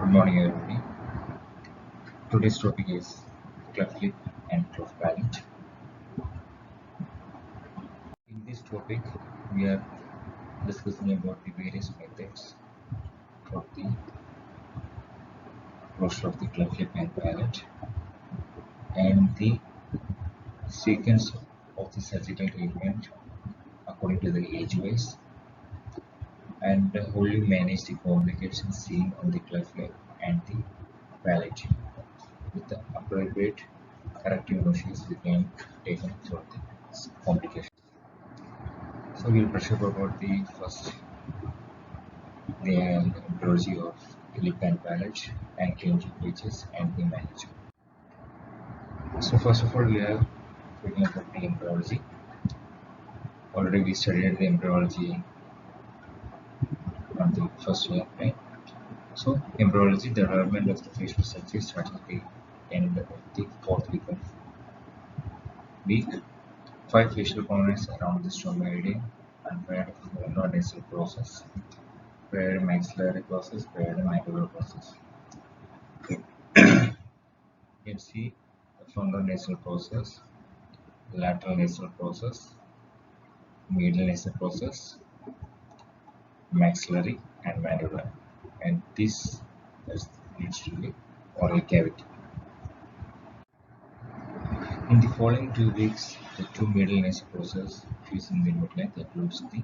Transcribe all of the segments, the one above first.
Morning, everybody. Today's topic is cleft lip and cleft palate. In this topic, we are discussing about the various methods for the closure of the cleft lip and palate and the sequence of the surgical treatment according to the age wise and how you manage the complications seen on the cleft lip and the palate with the appropriate corrective measures we can take for the complications. So we'll brush up about the first the embryology of lip and palate and clinical features and the management. So first of all we are talking about the embryology. Already we studied the embryology on the first year, right? So embryology, the development of the facial surgery starts at the end of the fourth week. 5 facial components around the stromoidium and prior to the nasal process, prior maxillary process, prior mandibular process. You can see the frontonasal process, lateral nasal process, medial nasal process, maxillary and mandibular, and this leads to the oral cavity. In the following 2 weeks, the 2 middle nasal process fuse in the midline that includes the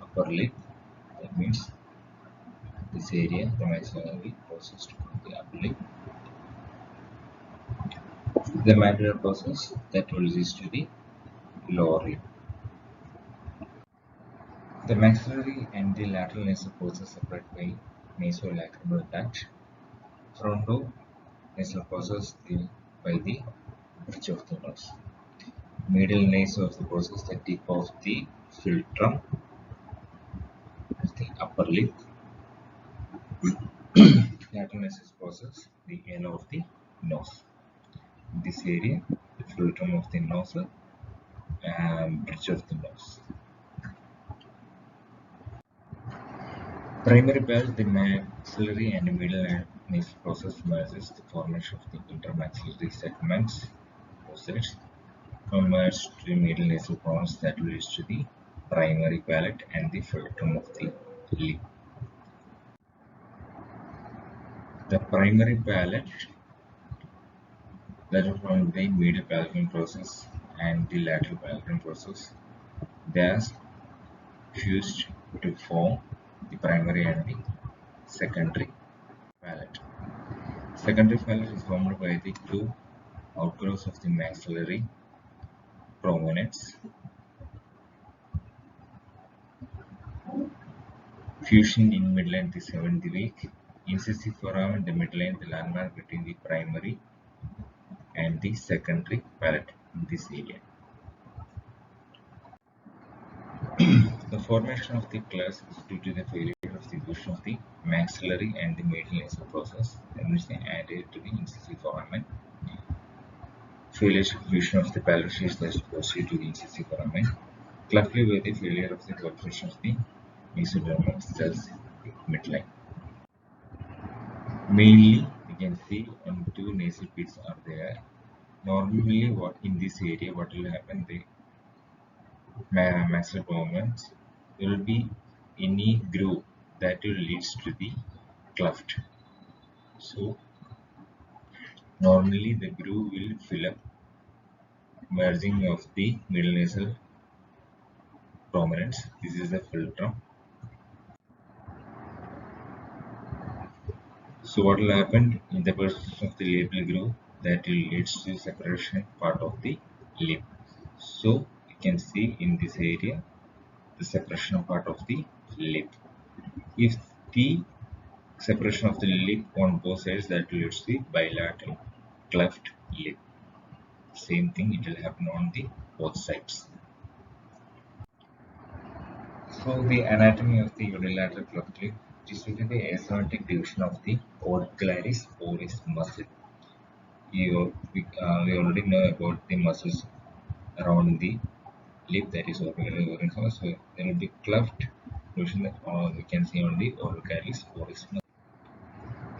upper lip, that means this area, the maxillary process to the upper lip, the mandibular process that leads to the lower lip. The maxillary and the lateral nasal process separate by nasolacrimal duct. Frontonasal process by the bridge of the nose. Middle nasal of the process, the tip of the philtrum, the upper lip. Lateral nasal process, the end of the nose. This area, the philtrum of the nostril and bridge of the nose. Primary palate, the maxillary and middle nasal process merges the formation of the intermaxillary segments, fossils, from merged to the middle nasal process that leads to the primary palate and the philtrum of the lip. The primary palate, that is from the medial palatal process and the lateral palatal process, they are fused to form the primary and the secondary palate. Secondary palate is formed by the 2 outgrowths of the maxillary prominence, fusion in midline the 7th week, incisive foramen the midline, the landmark between the primary and the secondary palate in this area. The formation of the class is due to the failure of the fusion of the maxillary and the middle nasal process, which they added to the incisive foramen. Failure of fusion of the palatal sheath that is posterior to the incisive foramen. Cleft lip by the failure of the proliferation of the mesodermal cells in the midline. Mainly, you can see 2 nasal pits are there. Normally, what in this area, what will happen? The maxillary movements will be any groove that will leads to the cleft. So normally the groove will fill up merging of the middle nasal prominence. This is the philtrum. So what will happen in the person of the labial groove, that will leads to separation part of the lip. So you can see in this area the separation part of the lip. If the separation of the lip on both sides, that leads to the bilateral cleft lip. Same thing, it will happen on the both sides. So the anatomy of the unilateral cleft lip is due to the asymmetric division of the auricularis oris muscle. We already know about the muscles around the lip, that is auricularis oris. So there will be cleft division that we can see on the auricularis oris muscle.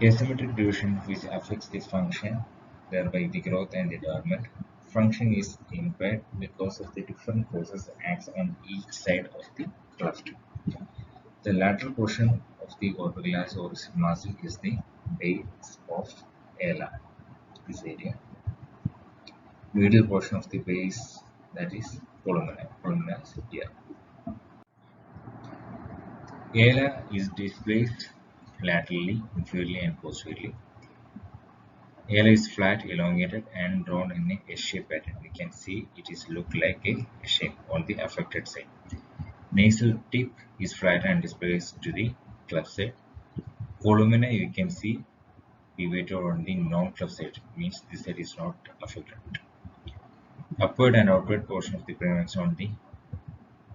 Asymmetric division which affects the function, thereby the growth and the development. Function is impaired because of the different forces acts on each side of the cleft. The lateral portion of the orbiculus or muscle is the base of ala, this area. Medial portion of the base, that is columna is here. Ala is displaced laterally, inferiorly and posteriorly. Ala is flat, elongated and drawn in a S-shape pattern. We can see it is look like a S-shape on the affected side. Nasal tip is flat and displaced to the cleft side. Columna you can see pivoted on the non-cleft side, means this side is not affected. Upward and outward portion of the premix on the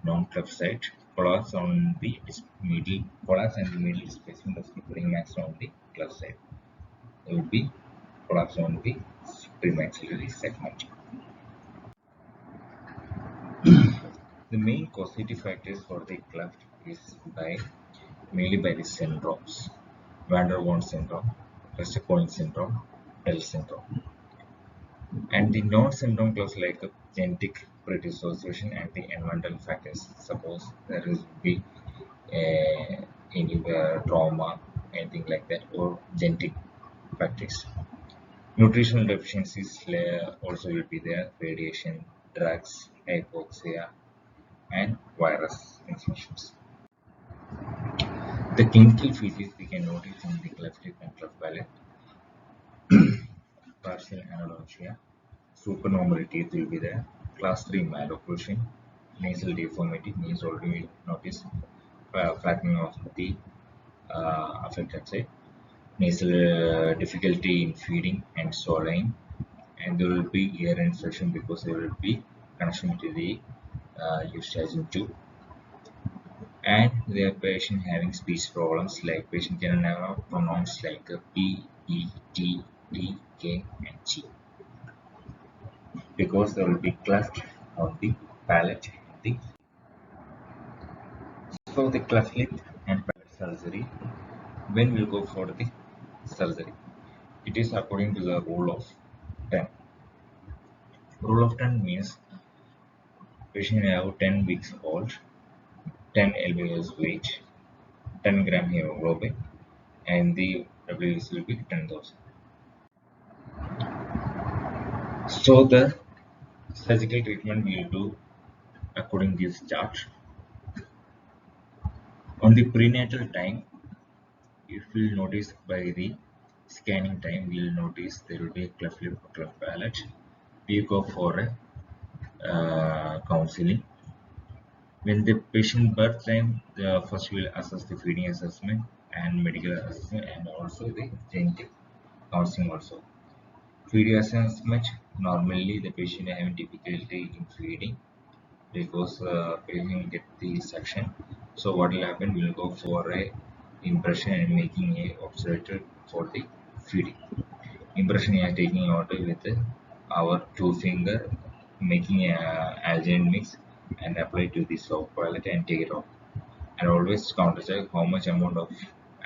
non-cleft side, collapse on the middle, collapse and the middle displacement of the premix on the cleft side. There will be collapse on the premaxillary segment. The main causative factors for the cleft is mainly by the syndromes: Van der Waals syndrome, Westerkoelen syndrome, Bell syndrome, and the non-syndrome clefts like genetic predisposition and the environmental factors. Suppose there will be any trauma, anything like that, or genetic factors. Nutritional deficiencies also will be there, radiation, drugs, hypoxia, and virus infections. The clinical features we can notice in the cleft lip and cleft palate: partial anodontia, supernormal teeth will be there, class 3 malocclusion, nasal deformity, means already we notice flattening of the affected side, nasal difficulty in feeding and swallowing, and there will be ear infection because there will be connection to the eustachian tube, and the patient having speech problems, like patient can never pronounce like a P, E, T, D, K and G because there will be cleft on the palate. So the cleft lip and palate surgery, when we'll go for the surgery, it is according to the rule of 10. Rule of 10 means patient have 10 weeks old, 10 lbs weight, 10 gram hemoglobin, and the WBC will be 10,000. So the surgical treatment we will do according to this chart. On the prenatal time, if we will notice by the scanning time, we will notice there will be a cleft lip or cleft palate. We go for a counseling. When the patient birth time, first we will assess the feeding assessment and medical assessment, and also the genetic counseling also. Feeding assessment, normally the patient having difficulty in feeding because patient get the suction. So what will happen? We will go for a impression and making a observator for the feeding. Impression is taking out with our two finger, making a alginate mix and apply to the soft palate and take it off. And always counter check how much amount of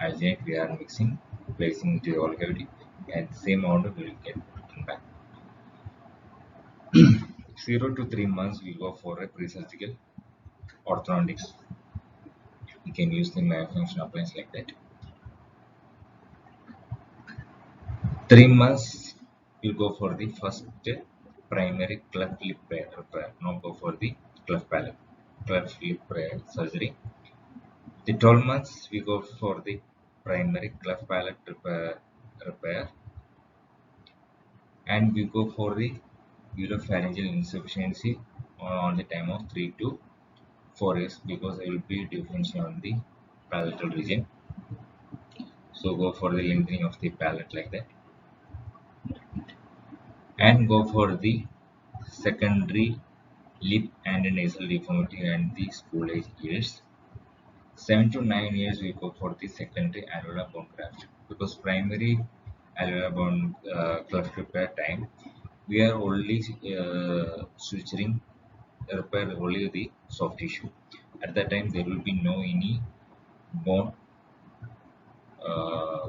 alginate we are mixing, placing into the oral cavity, and same amount we will get back. 0 to 3 months we go for a pre-surgical orthodontics. You can use the malfunction appliance like that. 3 months you'll go for the first primary cleft lip repair. Now go for the cleft palate, cleft lip surgery. The 12 months we go for the primary cleft palate repair, and we go for the uropharyngeal insufficiency on the time of 3 to 4 years because there will be deficiency on the palatal region. So go for the lengthening of the palate like that, and go for the secondary lip and nasal deformity and the school age years. 7 to 9 years we go for the secondary alveolar bone graft because primary alveolar bone cleft repair time we are only suturing repair only the soft tissue. At that time there will be no any bone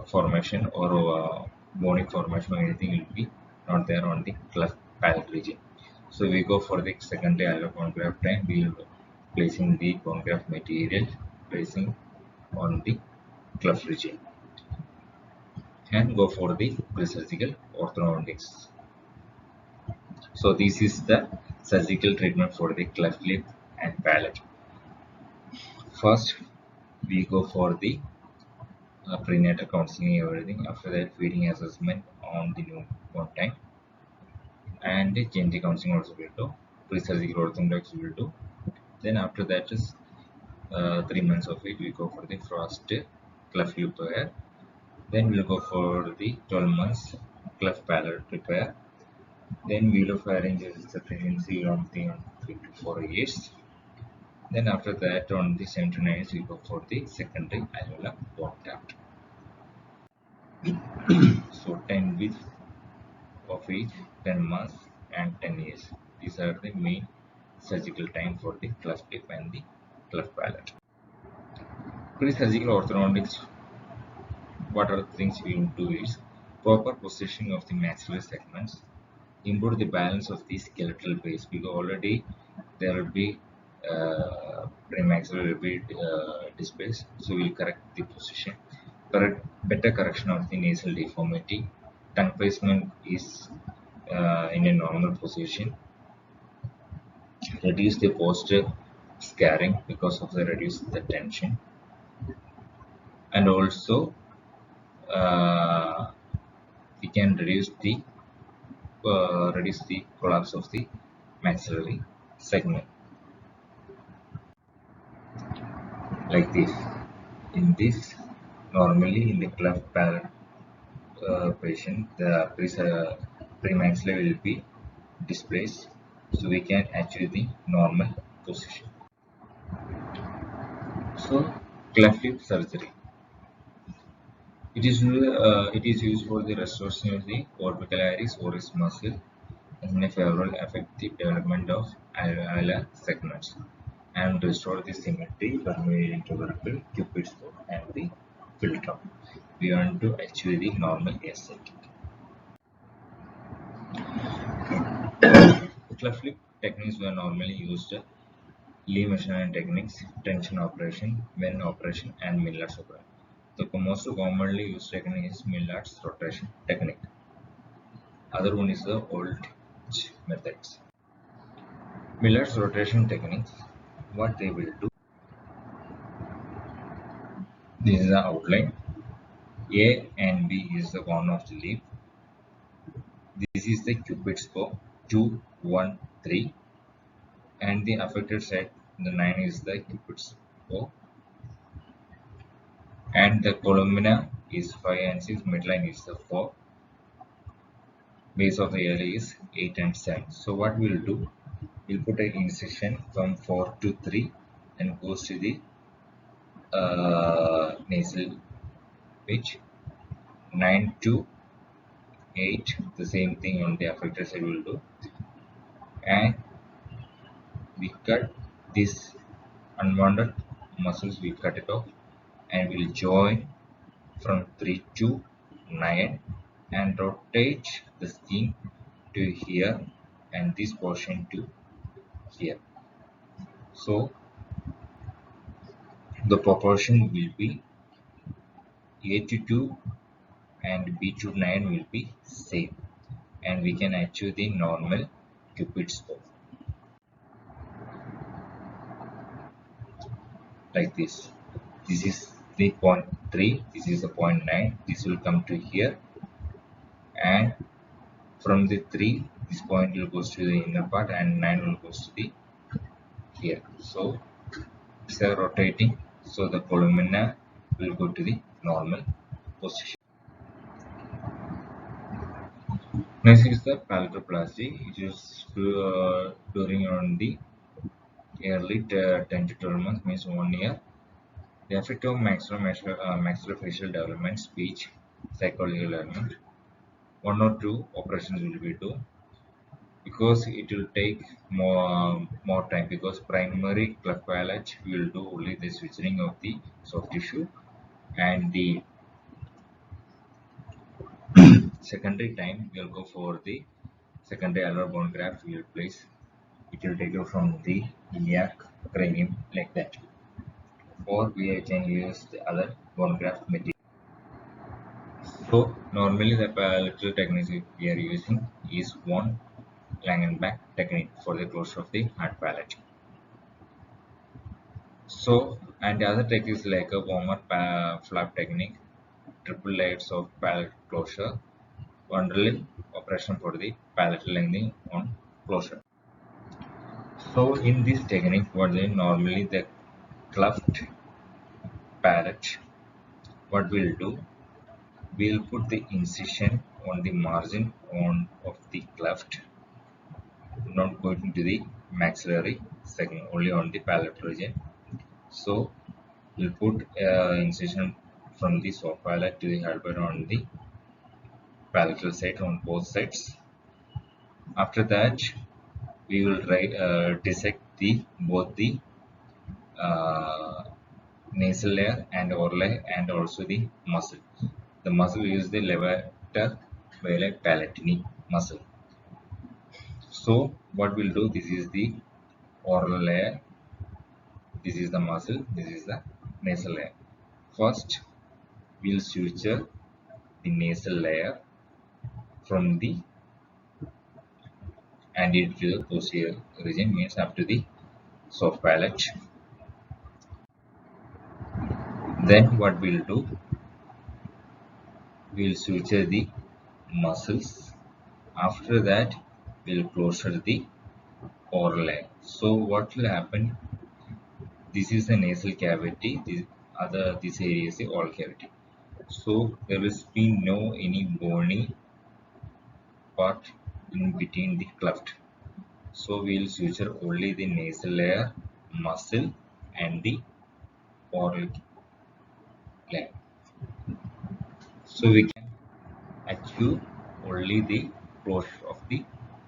formation or bony formation or anything will be not there on the cleft palate region. So we go for the secondary alveolar bone graft time. We will placing the bone graft material, placing on the cleft region, and go for the pre-surgical orthodontics. So this is the surgical treatment for the cleft lip and palate. First, we go for the prenatal counseling, everything. After that, feeding assessment on the newborn time, and the genetic counseling also will do. Pre-surgical orthodontics will do. Then after that is 3 months of it, we go for the first cleft lip repair. Then we'll go for the 12 months cleft palate repair. Then velopharyngeal sufficiency on the 3 to 4 years. Then after that, on the 7 to 9 years, we go for the secondary alveolar bone graft. So 10 with of each, 10 months and 10 years. These are the main surgical time for the cleft lip and the cleft palate. Pre-surgical orthodontics, what are the things we will do is proper positioning of the maxillary segments, improve the balance of the skeletal base, because already there will be premaxillary will be displaced, so we'll correct the position. Better correction of the nasal deformity. Tongue placement is in a normal position. Reduce the posture scarring because of the reduce the tension, and also we can reduce the collapse of the maxillary segment, like this. In this, normally in the cleft palate patient, the premaxillary will be displaced, so we can achieve the normal position. So, cleft lip surgery. It is used for the restoration of the orbicularis oris muscle in a favorable affect the development of alveolar segments and restore the symmetry permeating tubercle, cupid's bow, and the philtrum. We want to achieve the normal aesthetic. Cleft lip techniques were normally used Lee measurement techniques, tension operation, Venn operation, and Millard's operation. The most commonly used technique is Millard's rotation technique. Other one is the old methods. Millard's rotation techniques, what they will do. This is the outline. A and B is the corner of the leaf. This is the cupid's bow 2, 1, 3, and the affected side the 9 is the cupid's bow, and the columna is 5 and 6, midline is the 4, base of the ear is 8 and 7. So what we'll do, we'll put an incision from 4 to 3 and goes to the nasal pitch. 9 to 8, the same thing on the affected side will do, and we cut this unwanted muscles, we cut it off, and we'll join from 3 to 9 and rotate the skin to here and this portion to here. So the proportion will be A to 2 and B to 9 will be same, and we can achieve the normal cupid's bow like this. This is 3.3, this is a 0.9, this will come to here, and from the 3 this point will goes to the inner part and 9 will goes to the here. So it's a rotating, so the columna will go to the normal position. Next is the palatoplasty. It is during on the early 10 to 12 months, means 1 year. The effect of maxillofacial development, speech, psychological development. 1 or 2 operations will be done, because it will take more time, because primary cleft palate will do only the switching of the soft tissue, and the secondary time we'll go for the secondary alveolar bone graft. We'll place it will take you from the iliac cranium like that, or we can use the other bone graft material. So normally the little technique we are using is one Langenbach technique for the closure of the hard palate. So, and the other technique is like a warmer flap technique, triple layers of palate closure, one operation for the palate lengthening on closure. So in this technique, what they normally the cleft palate, what we'll do, we'll put the incision on the margin of the cleft, not going to the maxillary segment, only on the palate region. So we'll put incision from the soft palate to the hardware on the palatal side on both sides. After that, we will dissect the both the uh, nasal layer and oral layer and also the muscle. The muscle is the levator veli palatini muscle. So what we'll do, this is the oral layer, this is the muscle, this is the nasal layer. First, we'll suture the nasal layer from the anterior to the posterior region, means up to the soft palate. Then what we'll do, we'll suture the muscles. After that, we'll closure the oral layer. So what will happen? This is the nasal cavity. This area is the oral cavity. So there will be no any bony part in between the cleft. So we'll suture only the nasal layer, muscle, and the oral layer. So we can achieve only the closure of the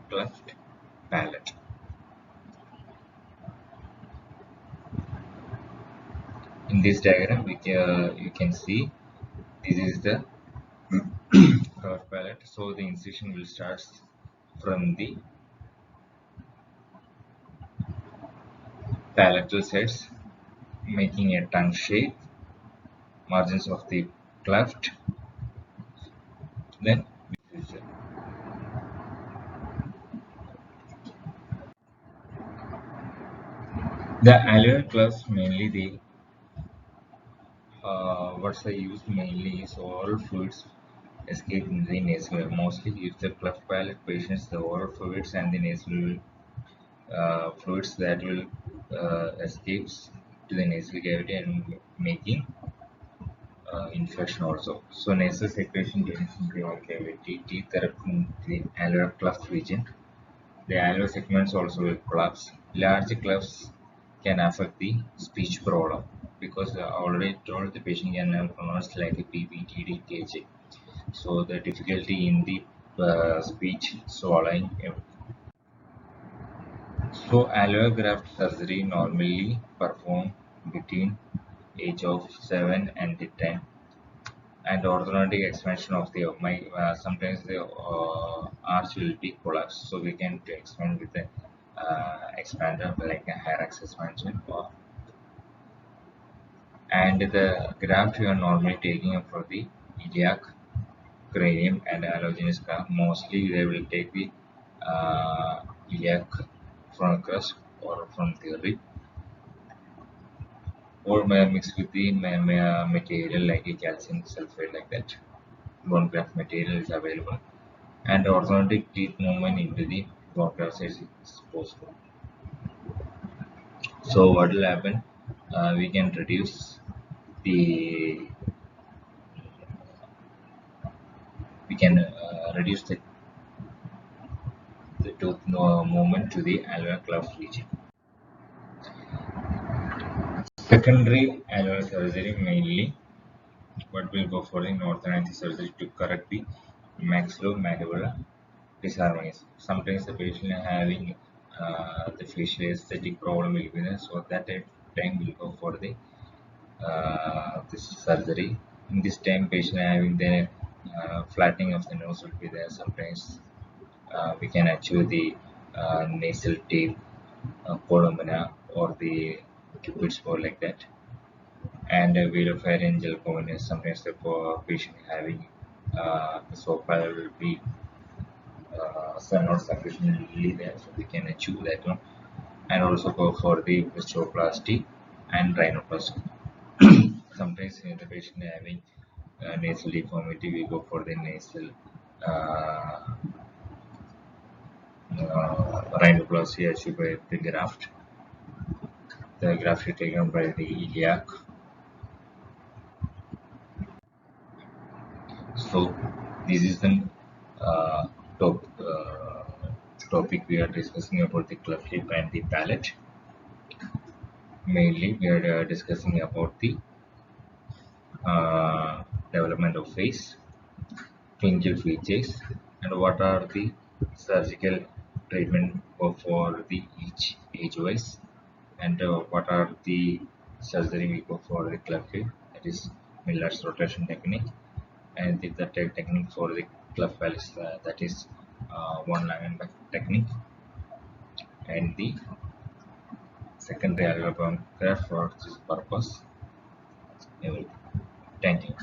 cleft palate. In this diagram, you can see this is the cleft palate. So the incision will start from the palatal sides, making a tongue shape, margins of the cleft. Then the alveolar clefts mainly what's the use mainly is oral fluids escape in the nasal air. Mostly if the cleft palate patients, the oral fluids and the nasal fluids that will escapes to the nasal cavity and making infection also. So nasal secretion gets into the oral cavity, teeth erupt in the alveolar cleft region. The alveolar segments also will collapse. Large clefts can affect the speech problem because I already told the patient can have pronounced like a PPTD KJ. So the difficulty in the speech swallowing. So alveolar graft surgery normally performed between age of 7 and 10, and orthodontic expansion of the sometimes the arch will be collapsed, so we can expand with a expander like a Hyrax expansion, and the graft we are normally taking up for the iliac cranium and allogenous graft. Mostly they will take the iliac from crust or from the rib, or may mix with the material like a calcium sulfate like that. Bone graft material is available, and orthodontic teeth movement into the bone graft is possible. So what will happen? We can reduce the reduce the tooth movement to the alveolar cleft region. Secondary alveolar surgery mainly, but will go for the orthodontic surgery to correct the maxillomandibular disharmonies. Sometimes the patient is having the facial aesthetic problem will be there, so that time will go for the this surgery. In this time, patient having the flattening of the nose will be there. Sometimes we can achieve the nasal tape, columna, or the cupid's bow like that. And veloropharyngeal components, sometimes the patient having the sofa will be so not sufficiently there, so we can achieve that one. And also go for the visceroplasty and rhinoplasty. Sometimes in the patient having nasal deformity, we go for the nasal uh, rhinoplasty achieved by the graft. The graft is taken by the iliac. So this is the uh, top, topic we are discussing about the cleft lip and the palate. Mainly, we are discussing about the uh, development of face, clinical features, and what are the surgical treatment for the each age wise, and what are the surgery we go for the cleft lip, that is Miller's rotation technique, and the technique for the cleft palate, that is one Langenbeck technique, and the secondary alveolar graft for its purpose. Everything. Thank you.